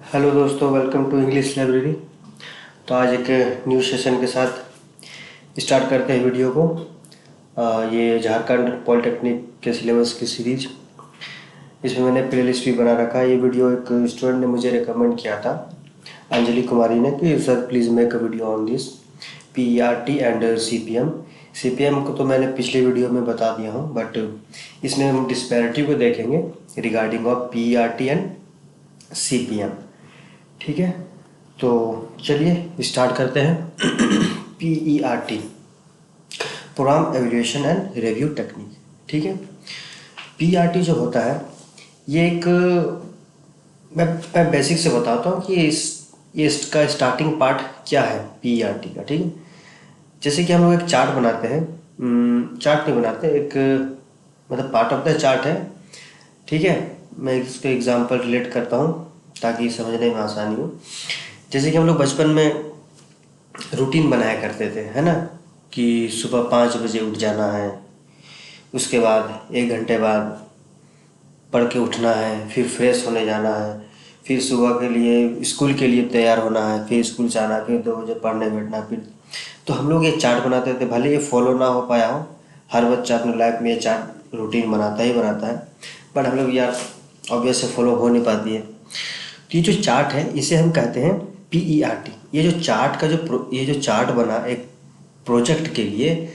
Hello दोस्तों, welcome to English library. तो आज एक न्यू सेशन के साथ स्टार्ट करते हैं वीडियो को। ये झारखंड पॉलिटेक्निक के सिलेबस की सीरीज, इसमें मैंने प्लेलिस्ट भी बना रखा है। ये वीडियो एक स्टूडेंट ने मुझे रिकमेंड किया था, अंजलि कुमारी ने, कि sir please make a video on this PERT and CPM। CPM को तो मैंने पिछले वीडियो में बता दिया हूँ, बट इसमें हम डिस्पैरिटी को देखेंगे regarding of PERT and CPM। ठीक है, तो चलिए स्टार्ट करते हैं। PERT, program evaluation and review technique. ठीक है, PERT जो होता है ये एक, मैं बेसिक से बताता हूँ कि ये इसका स्टार्टिंग पार्ट क्या है PERT का। ठीक है, जैसे कि हम लोग एक चार्ट बनाते हैं, चार्ट नहीं बनाते, एक मतलब पार्ट ऑफ द चार्ट है। ठीक है, मैं इसको एग्जांपल रिलेट करता हूँ ताकि समझने में आसानी हो। जैसे कि हम लोग बचपन में रूटीन बनाया करते थे, है ना, कि सुबह 5 बजे उठ जाना है, उसके बाद 1 घंटे बाद पढ़ के उठना है, फिर फ्रेश होने जाना है, फिर सुबह के लिए स्कूल के लिए तैयार होना है, फिर स्कूल जाना है, फिर 2 बजे पढ़ने बैठना। फिर तो हम लोग ये चार्ट बनाते थे, भले ये फॉलो ना हो पाया हो, हर बच्चा अपने लाइफ में ये चार्ट रूटीन बनाता ही बनाता है, बट हम लोग यार ऑब्वियस से फॉलो हो नहीं पाती है। तो ये जो चार्ट है इसे हम कहते हैं PERT। ये जो चार्ट का ये जो चार्ट बना एक प्रोजेक्ट के लिए,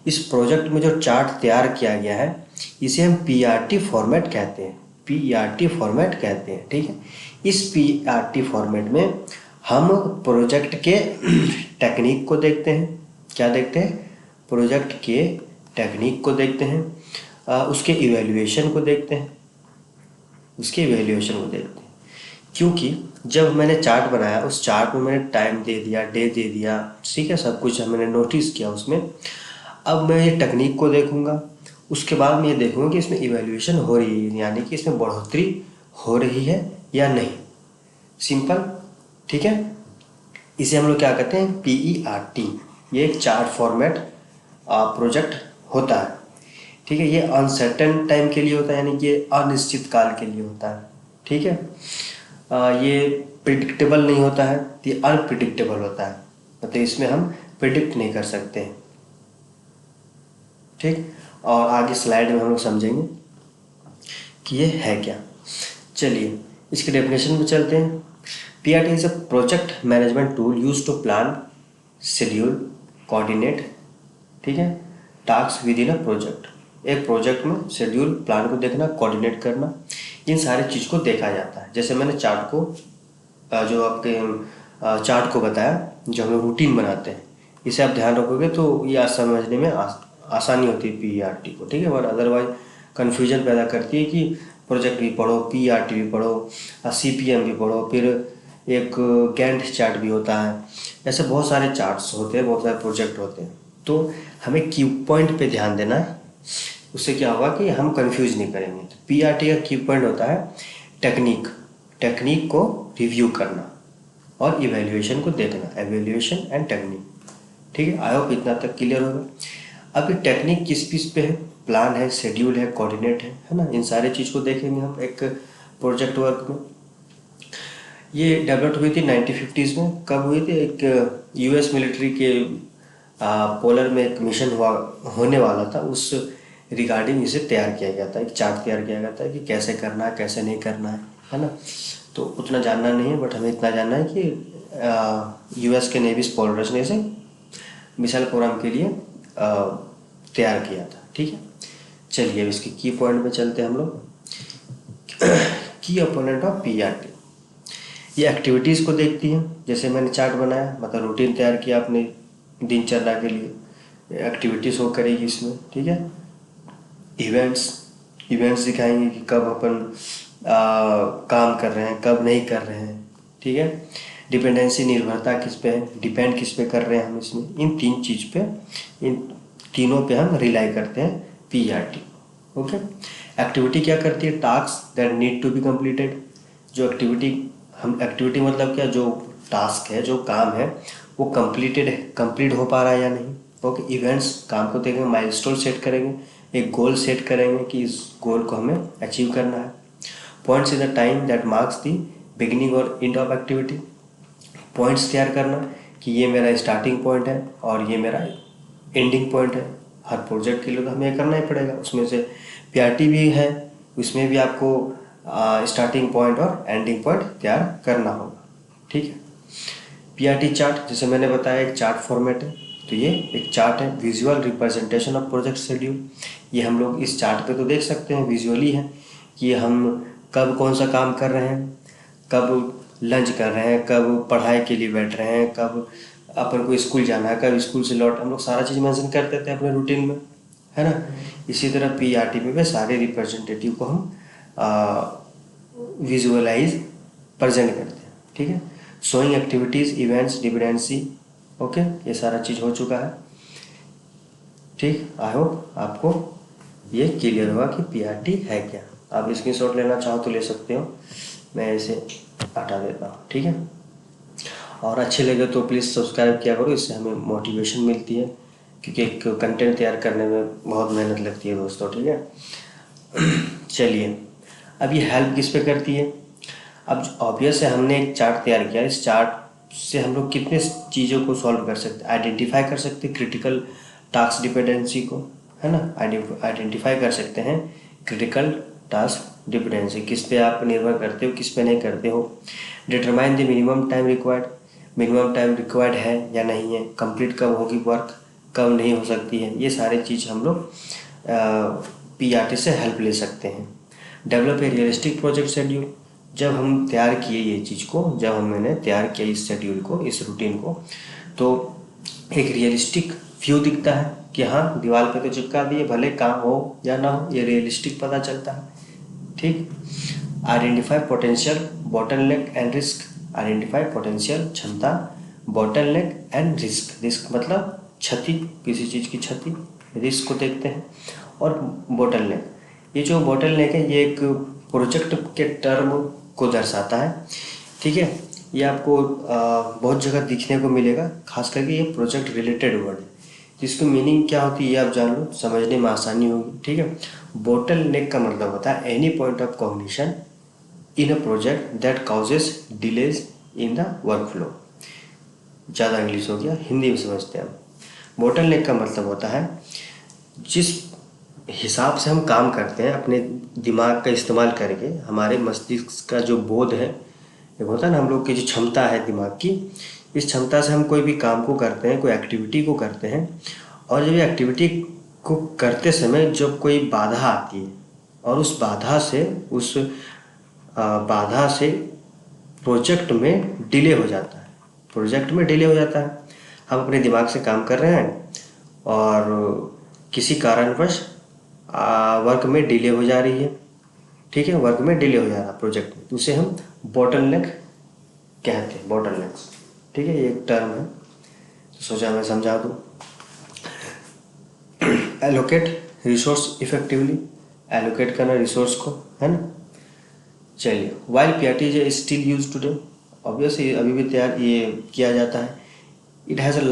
इस प्रोजेक्ट में जो चार्ट तैयार किया गया है इसे हम PERT फॉर्मेट कहते हैं। PERT फॉर्मेट कहते हैं। ठीक है, इस PERT फॉर्मेट में हम प्रोजेक्ट के टेक्निक को देखते हैं। क्या देखते हैं? प्रोजेक्ट के टेक्निक को देखते हैं, उसके इवैल्यूएशन को देखते हैं, उसके इवैल्यूएशन को देखते हैं। क्योंकि जब मैंने चार्ट बनाया, उस चार्ट में मैंने टाइम दे दिया, डे दे दिया, ठीक है, सब कुछ मैंने नोटिस किया उसमें। अब मैं ये टेक्निक को देखूंगा, उसके बाद मैं ये देखूंगा कि इसमें इवैल्यूएशन हो रही है, यानी कि इसमें बढ़ोतरी हो रही है या नहीं। सिंपल। ठीक है, इसे हम लोग क्या कहते हैं? PERT। ये एक चार्ट फॉर्मेट प्रोजेक्ट होता है। ठीक है, ये अनसर्टेन टाइम के लिए होता है, यानी कि ये अनिश्चित काल के लिए होता है। ठीक है, ये प्रिडिक्टेबल नहीं होता है, ये अनप्रिडिक्टेबल होता है, मतलब इसमें हम प्रिडिक्ट नहीं कर सकते हैं। ठीक, और आगे स्लाइड में हम लोग समझेंगे कि ये है क्या। चलिए इसके डेफिनेशन में चलते हैं। PERT is a project management tool use to plan, schedule, coordinate, ठीक है, task within a project. एक प्रोजेक्ट में शेड्यूल, प्लान को देखना, कोऑर्डिनेट करना, इन सारी चीज़ को देखा जाता है। जैसे मैंने चार्ट को, जो आपके चार्ट को बताया, जो हम लोग रूटीन बनाते हैं, इसे आप ध्यान रखोगे तो ये समझने में आसानी होती है PERT को। ठीक है, और अदरवाइज कन्फ्यूजन पैदा करती है कि प्रोजेक्ट भी पढ़ो, PERT भी पढ़ो, CPM भी पढ़ो, फिर एक गैंट चार्ट भी होता है। ऐसे बहुत सारे चार्ट्स होते हैं, बहुत सारे प्रोजेक्ट होते हैं। तो हमें की पॉइंट पे ध्यान देना है, उससे क्या होगा कि हम कंफ्यूज नहीं करेंगे। तो PERT का की पॉइंट होता है टेक्निक, टेक्निक को रिव्यू करना और इवैल्यूएशन को देखना, एवेल्यूएशन एंड टेक्निक। ठीक है, आई होप इतना तक क्लियर होगा। अब ये टेक्निक किस किस पे है? प्लान है, शेड्यूल है, कोऑर्डिनेट है ना, इन सारे चीज़ को देखेंगे हम एक प्रोजेक्ट वर्क में। ये डेवलप हुई थी 1950s में। कब हुई थी? एक US मिलिट्री के पोलर में एक मिशन होने वाला था, उस रिगार्डिंग इसे तैयार किया गया था, एक चार्ट तैयार किया गया था कि कैसे करना है, कैसे नहीं करना है ना। तो उतना जानना नहीं है, बट हमें इतना जानना है कि US के नेवी पोलर्स ने इसे मिसाइल प्रोग्राम के लिए तैयार किया था। ठीक है, चलिए अब इसके की पॉइंट पे चलते हैं हम लोग। की अपोनेंट ऑफ PERT, ये एक्टिविटीज़ को देखती है। जैसे मैंने चार्ट बनाया, मतलब रूटीन तैयार किया अपने दिनचर्या के लिए, एक्टिविटीज़ हो करेगी इसमें। ठीक है, इवेंट्स, इवेंट्स दिखाएंगे कि कब अपन काम कर रहे हैं, कब नहीं कर रहे हैं। ठीक है, डिपेंडेंसी, निर्भरता किस पे है, डिपेंड किस पे कर रहे हैं हम इसमें, इन तीन चीज़ पे, इन तीनों पे हम रिलाई करते हैं PERT। ओके, एक्टिविटी क्या करती है? Task that need to be completed. जो एक्टिविटी, हम एक्टिविटी मतलब क्या, जो टास्क है, जो काम है, वो कंप्लीटेड है, कंप्लीट हो पा रहा है या नहीं। ओके, इवेंट्स, काम को देखेंगे, माइलस्टोन सेट करेंगे, एक गोल सेट करेंगे कि इस गोल को हमें अचीव करना है। Points in the time that marks the beginning और एंड ऑफ एक्टिविटी, पॉइंट्स तैयार करना कि ये मेरा स्टार्टिंग पॉइंट है और ये मेरा एंडिंग पॉइंट है। हर प्रोजेक्ट के लिए तो हमें ये करना ही पड़ेगा। उसमें से पीआरटी भी है, उसमें भी आपको स्टार्टिंग पॉइंट और एंडिंग पॉइंट तैयार करना होगा। ठीक है। पीआरटी चार्ट, जैसे मैंने बताया, एक चार्ट फॉर्मेट है, तो ये एक चार्ट है, visual representation of project schedule. ये हम लोग इस चार्ट पे तो देख सकते हैं, विजुअली है कि हम कब कौन सा काम कर रहे हैं, कब लंच कर रहे हैं, कब पढ़ाई के लिए बैठ रहे हैं, कब अपन को स्कूल जाना है, कब स्कूल से लौट, हम लोग सारा चीज़ मेंशन कर देते हैं अपने रूटीन में, है ना। इसी तरह पीआरटी में भी सारे रिप्रेजेंटेटिव को हम विजुअलाइज प्रेजेंट करते हैं। ठीक है। Showing activities, events, dependency, okay, ये सारा चीज़ हो चुका है। ठीक, आई होप आपको ये क्लियर होगा कि पीआरटी है क्या। आप स्क्रीनशॉट लेना चाहो तो ले सकते हो, मैं इसे हटा देता हूँ। ठीक है। और अच्छे लगे तो प्लीज़ सब्सक्राइब किया करो, इससे हमें मोटिवेशन मिलती है, क्योंकि एक कंटेंट तैयार करने में बहुत मेहनत लगती है दोस्तों। ठीक है। चलिए, अब ये हेल्प किस पे करती है। अब ऑब्वियस है, हमने एक चार्ट तैयार किया, इस चार्ट से हम लोग कितने चीज़ों को सॉल्व कर सकते हैं, आइडेंटिफाई कर सकते हैं क्रिटिकल टास्क डिपेंडेंसी को, है ना। आइडेंटिफाई कर सकते हैं क्रिटिकल टास्क डिपेंडेंसी, किस पे आप निर्भर करते हो, किस पे नहीं करते हो। Determine the minimum time required, minimum time required है या नहीं है, कंप्लीट कब होगी वर्क, कब नहीं हो सकती है, ये सारे चीज़ हम लोग पीआरटी से हेल्प ले सकते हैं। Develop a realistic project schedule, जब हम तैयार किए ये चीज़ को, जब मैंने तैयार किया इस शेड्यूल को, इस रूटीन को, तो एक रियलिस्टिक व्यू दिखता है कि हाँ, दीवार पे तो चिपका दिए, भले काम हो या ना हो, ये रियलिस्टिक पता चलता है। ठीक। Identify potential bottleneck and risk, identify potential क्षमता, बॉटलनेक एंड रिस्क, रिस्क मतलब क्षति, किसी चीज़ की क्षति, रिस्क को देखते हैं। और बॉटलनेक, ये जो बॉटलनेक है ये एक प्रोजेक्ट के टर्म को दर्शाता है। ठीक है। ये आपको बहुत जगह दिखने को मिलेगा, खास करके ये प्रोजेक्ट रिलेटेड वर्ड है, जिसकी मीनिंग क्या होती है ये आप जान लो, समझने में आसानी होगी। ठीक है। बोटल नेक का मतलब होता है any point of cognition in a project that causes delays in the work flow. ज़्यादा इंग्लिश हो गया, हिंदी में समझते हैं हम। बोटल नेक का मतलब होता है जिस हिसाब से हम काम करते हैं, अपने दिमाग का इस्तेमाल करके, हमारे मस्तिष्क का जो बोध है, एक होता है ना हम लोग की जो क्षमता है दिमाग की, इस क्षमता से हम कोई भी काम को करते हैं, कोई एक्टिविटी को करते हैं, और जब ये एक्टिविटी को करते समय जब कोई बाधा आती है और उस बाधा से प्रोजेक्ट में डिले हो जाता है, प्रोजेक्ट में डिले हो जाता है, हम अपने दिमाग से काम कर रहे हैं और किसी कारणवश वर्क में डिले हो जा रही है। ठीक है। वर्क में डिले हो जा रहा है प्रोजेक्ट में, तो उसे हम बॉटलनेक कहते हैं, बॉटलनेक्स। ठीक है। ये एक टर्म है, तो सोचा मैं समझा दूँ। एलोकेट रिसोर्स इफेक्टिवली, एलोकेट करना रिसोर्स को, है ना। चलिए, while PRT is still use today, obviously अभी भी तैयार ये किया जाता है। It has a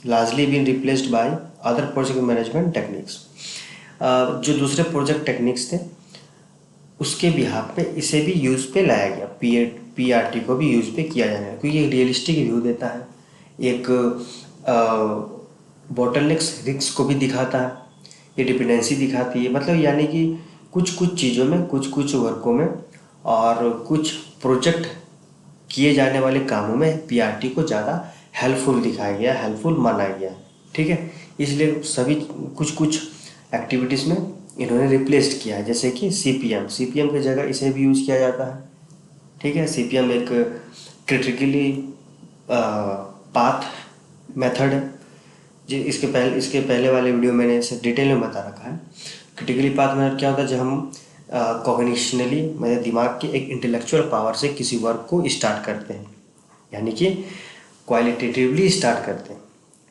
largely been replaced by other project management techniques, जो दूसरे प्रोजेक्ट टेक्निक्स थे उसके बिहाफ पे इसे भी यूज़ पे लाया गया, पीआरटी को भी यूज़ पे किया जाना है, क्योंकि ये रियलिस्टिक व्यू देता है, एक बॉटलनेक्स रिस्क को भी दिखाता है, ये डिपेंडेंसी दिखाती है, मतलब यानी कि कुछ चीज़ों में, कुछ वर्कों में और कुछ प्रोजेक्ट किए जाने वाले कामों में पीआरटी को ज़्यादा हेल्पफुल दिखाया गया, हेल्पफुल माना गया। ठीक है। इसलिए सभी कुछ एक्टिविटीज़ में इन्होंने रिप्लेस्ड किया है, जैसे कि सीपीएम की जगह इसे भी यूज़ किया जाता है। ठीक है। सीपीएम एक क्रिटिकली पाथ मेथड है, जी इसके पहले वाले वीडियो मैंने इसे डिटेल में बता रखा है। क्रिटिकली पाथ मेथड क्या होता है, जब हम कॉग्निशनली, मतलब दिमाग की एक इंटेलेक्चुअल पावर से किसी वर्क को स्टार्ट करते हैं, यानी कि क्वालिटेटिवली स्टार्ट करते हैं।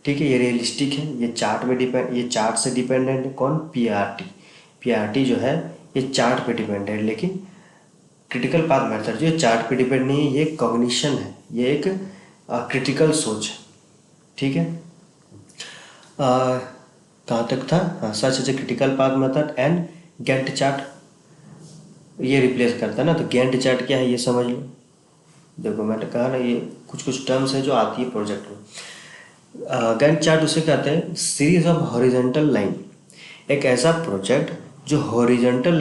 ठीक है। ये रियलिस्टिक है, ये चार्ट से डिपेंडेंट है। कौन? पीआरटी जो है ये चार्ट पे डिपेंडेंट है, लेकिन क्रिटिकल पाथ मेथड जो चार्ट पे डिपेंड नहीं है, ये कॉग्निशन है, ये एक क्रिटिकल सोच है। ठीक है। कहाँ तक था? हाँ, such as a critical path method and Gantt chart ये रिप्लेस करता है ना। तो गैंट चार्ट क्या है ये समझ लो। देखो मैंने कहा ना, ये कुछ कुछ टर्म्स है जो आती है प्रोजेक्ट में। गैंट चार्ट उसे कहते हैं सीरीज ऑफ हॉरिजॉन्टल लाइन। एक ऐसा प्रोजेक्ट जो हॉरिजॉन्टल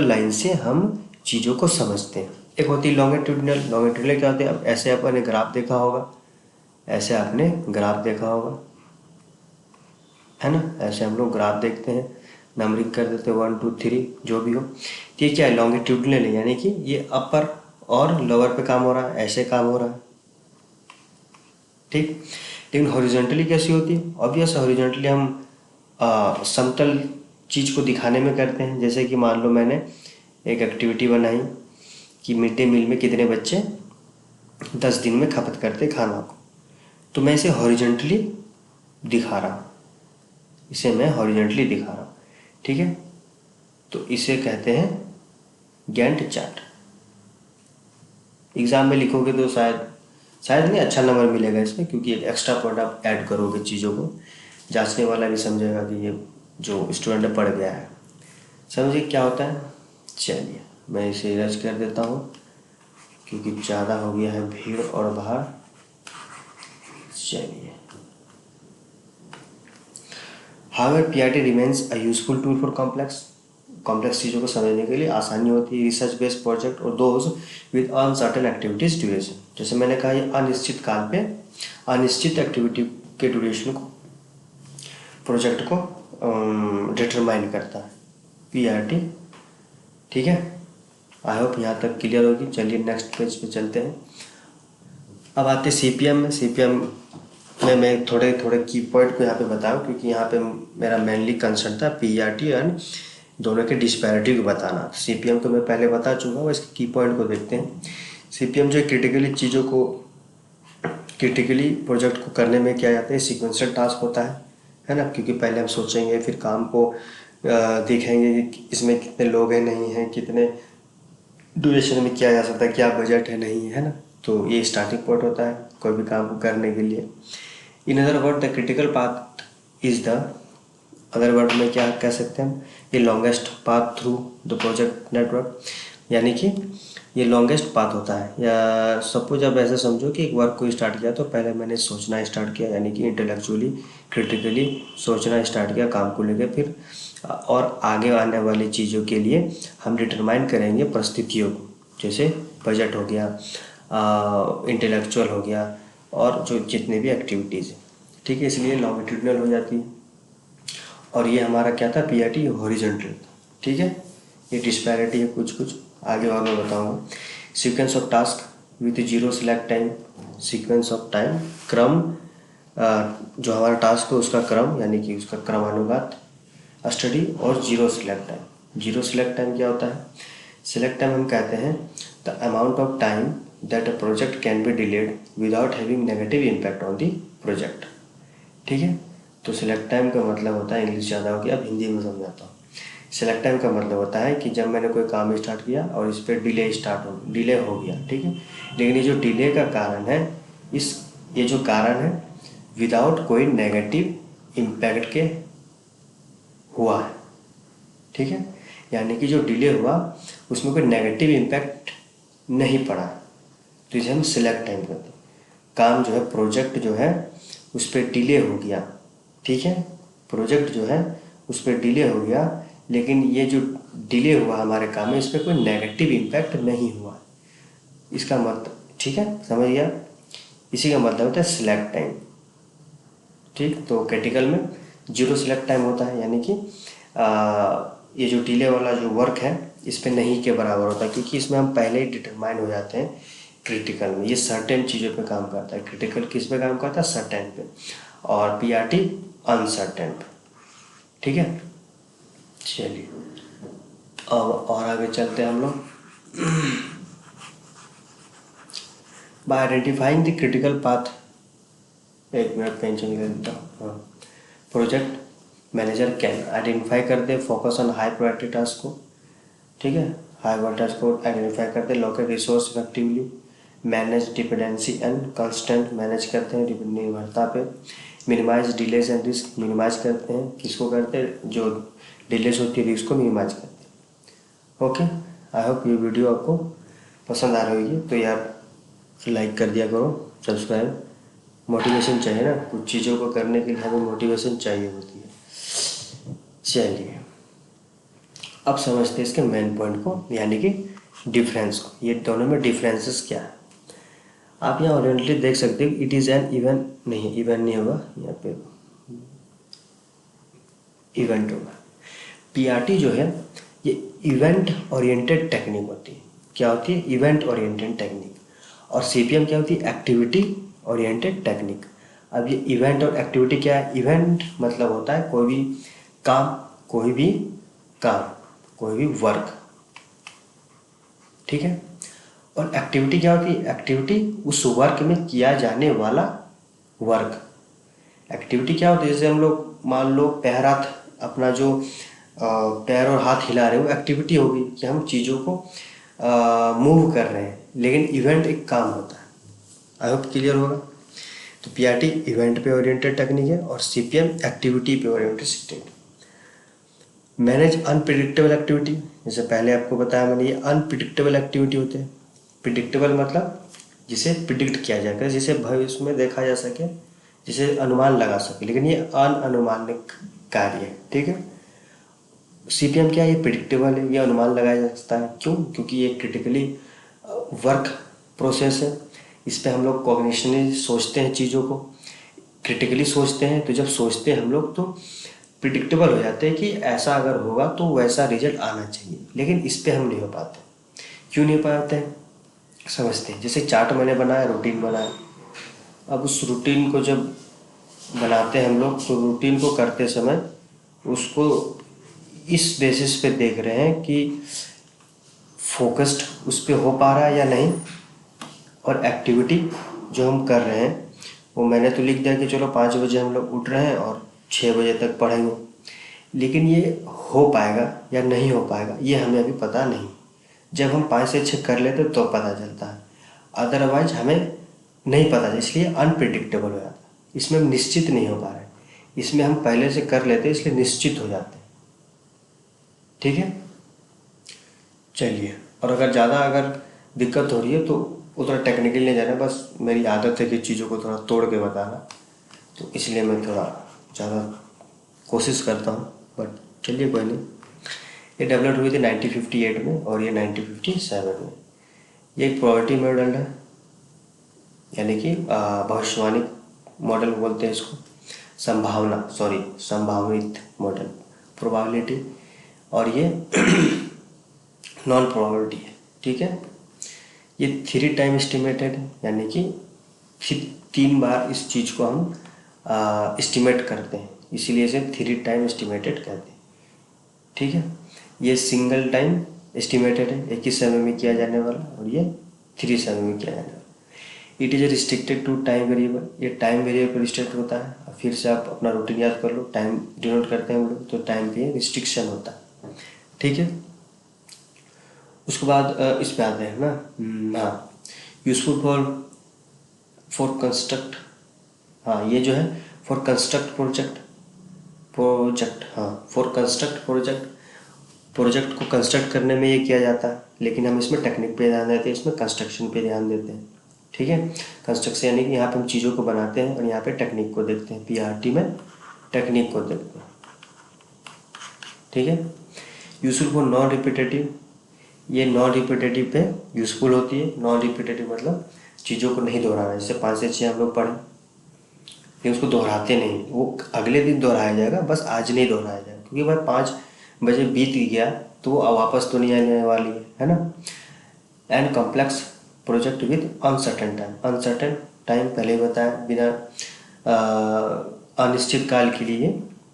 लाइन से हम चीज़ों को समझते हैं। एक होती है लॉन्गिट्यूडिनल। लॉन्गिट्यूडिनल क्या होती है? अब ऐसे आपने ग्राफ देखा होगा, ऐसे आपने ग्राफ देखा होगा, है ना। ऐसे हम लोग ग्राफ देखते हैं, नंबरिंग कर देते हैं 1 2 3 जो भी हो। तो ये क्या है? लॉन्गिट्यूडिनल है, यानी कि ये अपर और लोअर पे काम हो रहा है, ऐसे काम हो रहा है, ठीक। लेकिन हॉरिजॉन्टली कैसी होती है? ऑब्वियस हॉरिजॉन्टली हम समतल चीज़ को दिखाने में करते हैं। जैसे कि मान लो मैंने एक एक्टिविटी बनाई कि मिड डे मील में कितने बच्चे 10 दिन में खपत करते खाना को, तो मैं इसे हॉरिजॉन्टली दिखा रहा हूँ, इसे मैं हॉरिजॉन्टली दिखा रहा हूँ, ठीक है। तो इसे कहते हैं गैंट चार्ट। एग्ज़ाम में लिखोगे तो शायद नहीं अच्छा नंबर मिलेगा इसमें, क्योंकि एक एक्स्ट्रा पॉइंट आप ऐड करोगे चीज़ों को, जांचने वाला भी समझेगा कि ये जो स्टूडेंट पढ़ गया है। समझिए क्या होता है। चलिए मैं इसे इरेज कर देता हूँ, क्योंकि ज़्यादा हो गया है भीड़ और भाड़। चलिए, however PRT remains a useful tool for complex चीज़ों को समझने के लिए आसानी होती है। रिसर्च बेस्ड प्रोजेक्ट और those with uncertain activities duration. जैसे मैंने कहा, ये अनिश्चित काल पे अनिश्चित एक्टिविटी के ड्यूरेशन को, प्रोजेक्ट को डिटरमाइन करता है पीआरटी, ठीक है। आई होप यहाँ तक क्लियर होगी। चलिए नेक्स्ट पेज पे चलते हैं। अब आते सीपीएम में। सीपीएम में मैं थोड़े थोड़े की पॉइंट को यहाँ पे बताऊँ, क्योंकि यहाँ पे मेरा मेनली कंसर्न था पीआरटी एंड दोनों के डिस्पैरिटी को बताना। सीपीएम तो मैं पहले बता चुका हूँ, इसके की पॉइंट को देखते हैं। सीपीएम जो क्रिटिकली प्रोजेक्ट को करने में क्या जाता है, सीक्वेंशियल टास्क होता है ना। क्योंकि पहले हम सोचेंगे, फिर काम को देखेंगे कि इसमें कितने लोग हैं, नहीं हैं, कितने ड्यूरेशन में किया जा सकता है, क्या बजट है, नहीं है ना। तो ये स्टार्टिंग पॉइंट होता है कोई भी काम को करने के लिए। In other word the critical path is the, other word में क्या कह सकते हैं हम, ये longest path through the project network, यानी कि ये लॉन्गेस्ट पाथ होता है। या सपोज अब ऐसे समझो कि एक वर्क को स्टार्ट किया, तो पहले मैंने सोचना स्टार्ट किया, यानी कि इंटेलेक्चुअली क्रिटिकली सोचना स्टार्ट किया काम को लेकर। फिर और आगे आने वाली चीज़ों के लिए हम डिटरमाइन करेंगे परिस्थितियों को, जैसे बजट हो गया, इंटेलेक्चुअल हो गया, और जो जितने भी एक्टिविटीज़ हैं, ठीक है। इसलिए लॉन्गिट्यूडिनल हो जाती है। और ये हमारा क्या था, पीआरटी हॉरिजॉन्टल, ठीक है। ये डिस्पैरिटी है कुछ आगे मैं बताऊंगा। Sequence of task with zero select time. Sequence of time, क्रम, जो हमारा टास्क है उसका क्रम, यानी कि उसका क्रमानुगत स्टडी, और zero select time. Zero select time क्या होता है? सिलेक्ट टाइम हम कहते हैं the amount of time that a project can be delayed without having negative impact on the project, ठीक है। तो सिलेक्ट टाइम का मतलब होता है, इंग्लिश ज़्यादा हो गया, अब हिंदी में समझाता हूँ। सिलेक्ट टाइम का मतलब होता है कि जब मैंने कोई काम स्टार्ट किया और इस पर डिले हो गया, ठीक है। लेकिन ये जो डिले का कारण है, ये जो कारण है विदाउट कोई नेगेटिव इम्पैक्ट के हुआ है, ठीक है। यानी कि जो डिले हुआ उसमें कोई नेगेटिव इम्पैक्ट नहीं पड़ा, तो इसे हम सिलेक्ट टाइम कहते हैं। काम जो है, प्रोजेक्ट जो है उस पर डिले हो गया, ठीक है। प्रोजेक्ट जो है उस पर डिले हो गया, लेकिन ये जो डिले हुआ हमारे काम में, इस पर कोई नेगेटिव इम्पैक्ट नहीं हुआ, इसका मतलब, ठीक है, समझ गया। इसी का मतलब होता है सिलेक्ट टाइम, ठीक। तो क्रिटिकल में जीरो सिलेक्ट टाइम होता है, यानी कि ये जो डिले वाला जो वर्क है इस पे नहीं के बराबर होता है, क्योंकि इसमें हम पहले ही डिटरमाइन हो जाते हैं। क्रिटिकल में ये सर्टेन चीज़ों पे काम करता है। क्रिटिकल किस पे काम करता है? सर्टेन पे, और पीआरटी अनसर्टेन पे, ठीक है। चलिए अब और आगे चलते हैं हम लोग। By identifying the critical path, एक मिनट पेन चेंज कर देता हूँ। हाँ, प्रोजेक्ट मैनेजर कैन आइडेंटिफाई करते focus on high priority task को, ठीक है। हाई प्रायोरिटी टास्क को आइडेंटिफाई करते, locate resource effectively, manage dependency and constant, manage करते हैं निर्भरता पे, minimise delays and risk, minimise करते हैं, किसको करते हैं? जो डिलेज होती है रिस्क को मिनिमाइज करते हैं, ओके, आई होप ये वीडियो आपको पसंद आ रही होगी, तो यार लाइक कर दिया करो, सब्सक्राइब। मोटिवेशन चाहिए ना, कुछ चीज़ों को करने के लिए हमें मोटिवेशन चाहिए होती है। चलिए, अब समझते हैं इसके मेन पॉइंट को, यानी कि डिफरेंस को। ये दोनों में डिफरेंसेस क्या है। आप यहाँ ओरिएंटली देख सकते हो, इट इज़ एन इवेंट, नहीं इवेंट नहीं होगा, यहाँ पे इवेंट होगा। पीआरटी जो है ये इवेंट ओरिएंटेड टेक्निक होती है। क्या होती है? Event oriented technique. और सीपीएम क्या होती है? Activity oriented technique. अब ये इवेंट और एक्टिविटी क्या है? इवेंट मतलब होता है कोई भी काम, कोई भी काम, कोई भी वर्क, ठीक है। और एक्टिविटी क्या होती है? एक्टिविटी उस वर्क में किया जाने वाला वर्क। एक्टिविटी क्या होती है? जैसे हम लोग मान लो पैर हाथ, अपना जो पैर और हाथ हिला रहे हैं वो एक्टिविटी होगी कि हम चीज़ों को मूव कर रहे हैं। लेकिन इवेंट एक काम होता है। आई होप क्लियर होगा। तो पीआरटी इवेंट पे ओरिएंटेड टेक्निक है और सीपीएम एक्टिविटी पे oriented technique. Manage unpredictable activity, जैसे पहले आपको बताया मैंने, ये अनप्रिडिक्टेबल एक्टिविटी होते हैं। प्रिडिक्टेबल मतलब जिसे प्रिडिक्ट किया जा सके, जिसे भविष्य में देखा जा सके, जिसे अनुमान लगा सके, लेकिन ये अनअनुमानिक कार्य है, ठीक है। सीपीएम क्या है? ये प्रिडिक्टेबल है, ये अनुमान लगाया जा सकता है। क्यों? क्योंकि ये क्रिटिकली वर्क प्रोसेस है। इस पे हम लोग कॉग्निशनली सोचते हैं, चीज़ों को क्रिटिकली सोचते हैं। तो जब सोचते हैं हम लोग तो प्रिडिक्टेबल हो जाते हैं कि ऐसा अगर होगा तो वैसा रिजल्ट आना चाहिए। लेकिन इस पे हम नहीं हो पाते। क्यों नहीं हो पाते हैं? समझते हैं। जैसे चार्ट मैंने बनाया, रूटीन बनाया। अब उस रूटीन को जब बनाते हैं हम लोग, तो रूटीन को करते समय उसको इस बेसिस पे देख रहे हैं कि फोकस्ड उस पर हो पा रहा है या नहीं। और एक्टिविटी जो हम कर रहे हैं वो मैंने तो लिख दिया कि चलो 5 बजे हम लोग उठ रहे हैं और 6 बजे तक पढ़ेंगे। लेकिन ये हो पाएगा या नहीं हो पाएगा ये हमें अभी पता नहीं। जब हम 5 से 6 कर लेते तो पता चलता है, अदरवाइज हमें नहीं पता, इसलिए अनप्रिडिक्टेबल हो जाता है। इसमें हम निश्चित नहीं हो पा रहे, इसमें हम पहले से कर लेते इसलिए निश्चित हो जाते हैं, ठीक है। चलिए, और अगर दिक्कत हो रही है तो उतना टेक्निकल नहीं जाना, बस मेरी आदत है कि चीज़ों को थोड़ा तोड़ के बताना, तो इसलिए मैं थोड़ा ज़्यादा कोशिश करता हूँ। बट चलिए कोई नहीं। ये डेवलप हुई थी 1958 में और ये 1957 में। ये एक प्रोबेबिलिटी मॉडल है, यानी कि भविष्यवाणी मॉडल बोलते हैं इसको, संभावित मॉडल, प्रोबेबिलिटी। और ये नॉन प्रोबेबिलिटी है, ठीक है। ये 3 टाइम एस्टिमेटेड है, यानी कि फिर 3 बार इस चीज़ को हम एस्टिमेट करते हैं, इसीलिए इसे 3 टाइम एस्टिमेटेड कहते हैं, ठीक है। ये सिंगल टाइम एस्टिमेटेड है, एक ही समय में किया जाने वाला, और ये 3 समय में किया जाने वाला। It is restricted to time variable, ये टाइम वेरिएबल पर रिस्ट्रिक्ट होता है। फिर से आप अपना रूटीन याद कर लो, टाइम डिनोट करते हैं हम लोग, तो टाइम पे रिस्ट्रिक्शन होता है, ठीक है। उसके बाद इस पे आते हैं ना, हाँ, यूजफुल फॉर कंस्ट्रक्ट, हाँ ये जो है फॉर कंस्ट्रक्ट प्रोजेक्ट, हाँ फॉर कंस्ट्रक्ट प्रोजेक्ट को कंस्ट्रक्ट करने में ये किया जाता है। लेकिन हम इसमें टेक्निक पे ध्यान देते हैं, इसमें कंस्ट्रक्शन पे ध्यान देते हैं, ठीक है। कंस्ट्रक्शन यानी कि यहाँ पे हम चीज़ों को बनाते हैं और यहाँ पे टेक्निक को देखते हैं। पीआरटी में टेक्निक को देखते हैं, ठीक है। यूजफुल फॉर नॉन रिपीटेटिव, ये नॉन रिपीटेटिव पे यूज़फुल होती है। नॉन रिपीटेटिव मतलब चीज़ों को नहीं दोहराना। जैसे 5 से 6 हम लोग पढ़ें, लेकिन उसको दोहराते नहीं, वो अगले दिन दोहराया जाएगा, बस आज नहीं दोहराया जाएगा, क्योंकि भाई 5 बजे बीत गया तो वो वापस तो नहीं आने वाली है ना। And complex project with uncertain time पहले ही बताया, बिना अनिश्चित काल के लिए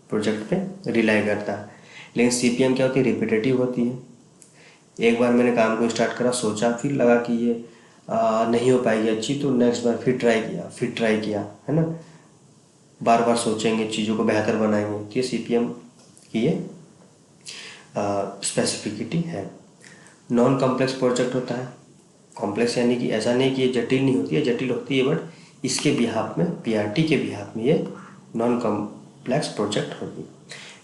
प्रोजेक्ट पे रिलाई करता है। लेकिन सीपीएम क्या होती है? रिपीटेटिव होती है। एक बार मैंने काम को स्टार्ट करा, सोचा, फिर लगा कि ये नहीं हो पाएगी अच्छी, तो नेक्स्ट बार फिर ट्राई किया, है ना। बार बार सोचेंगे, चीज़ों को बेहतर बनाएंगे, तो ये सीपीएम की ये स्पेसिफिसिटी है। नॉन कॉम्प्लेक्स प्रोजेक्ट होता है। कॉम्प्लेक्स यानी कि ऐसा नहीं कि ये जटिल नहीं होती है, जटिल होती है, बट इसके बिहाफ में, पीआरटी के बिहाफ में ये नॉन कॉम्प्लेक्स प्रोजेक्ट होती है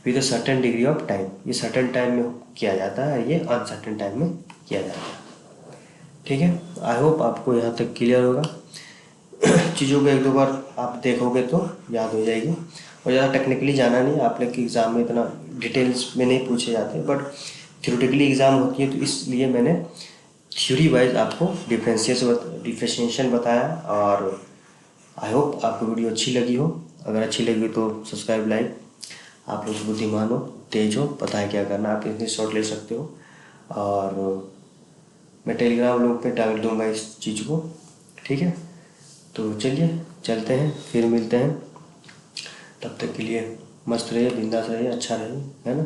with a certain degree of time. ये सर्टेन टाइम में किया जाता है, ये अनसर्टेन टाइम में किया जाता है। ठीक है, आई होप आपको यहाँ तक क्लियर होगा। चीज़ों को एक दो बार आप देखोगे तो याद हो जाएगी, और ज़्यादा टेक्निकली जाना नहीं। आप लोग के एग्ज़ाम में इतना डिटेल्स में नहीं पूछे जाते, बट थ्योरेटिकली एग्ज़ाम होती है, तो इसलिए मैंने थ्योरी वाइज आपको डिफ्रेंशिएशन बताया। और आई होप आपको वीडियो अच्छी लगी हो। अगर अच्छी लगी तो सब्सक्राइब, लाइक। आप लोग बुद्धिमान हो, तेज हो, पता है क्या करना, आप इतनी शॉर्ट ले सकते हो। और मैं टेलीग्राम लोग पे डाल दूंगा इस चीज़ को। ठीक है, तो चलिए चलते हैं, फिर मिलते हैं। तब तक के लिए मस्त रहिए, बिंदास रहिए, अच्छा रहिए, है ना।